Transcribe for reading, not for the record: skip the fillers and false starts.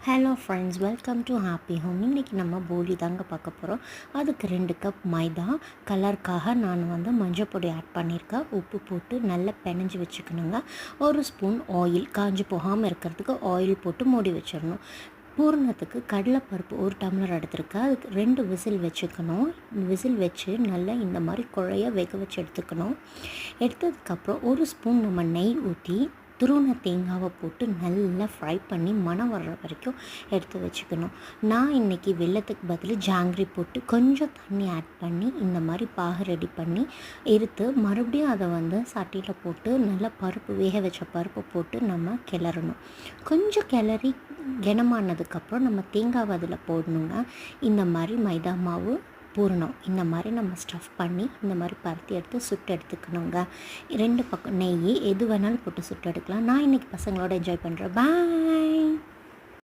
Hello friends, welcome to happy home. இன்றைக்கி நம்ம போலி தாங்க பார்க்க போகிறோம். அதுக்கு 2 கப் மைதா. கலருக்காக நான் மஞ்சள் பொடி ஆட் பண்ணியிருக்கேன். உப்பு போட்டு நல்லா பிணைஞ்சு வச்சுக்கணுங்க. 1 ஸ்பூன் ஆயில், காஞ்சி போகாமல் இருக்கிறதுக்கு ஆயில் போட்டு மூடி வச்சிடணும். பூரணத்துக்கு கடலைப்பருப்பு 1 டம்ளர் எடுத்துருக்கேன். அதுக்கு 2 விசில் வச்சுக்கணும். விசில் வச்சு நல்லா இந்த மாதிரி குழைய வேக வச்சு எடுத்துக்கணும். எடுத்ததுக்கப்புறம் 1 ஸ்பூன் நம்ம நெய் ஊற்றி துருவன தேங்காவை போட்டு நல்லா ஃப்ரை பண்ணி மணம் வர்ற வரைக்கும் எடுத்து வச்சுக்கணும். நான் இன்றைக்கி வெல்லத்துக்கு பதில் ஜாங்கிரி போட்டு கொஞ்சம் தண்ணி ஆட் பண்ணி இந்த மாதிரி பாகு ரெடி பண்ணி எடுத்து மறுபடியும் அதை சட்டியில் போட்டு நல்லா பருப்பு வேக வச்ச பருப்பு போட்டு நம்ம கிளறணும். கொஞ்சம் கிளறி கனமானதுக்கப்புறம் நம்ம தேங்காவை அதில் போடணுங்க. இந்த மாதிரி மைதா மாவு பூரணம் இந்த மாதிரி நம்ம ஸ்டஃப் பண்ணி இந்த மாதிரி பருத்தி எடுத்து சுட்டு எடுத்துக்கணுங்க. 2 பக்கம் நெய் எது வேணாலும் போட்டு சுட்டு எடுக்கலாம். நான் இன்றைக்கி பசங்களோட என்ஜாய் பண்ணுறேன். பாய்.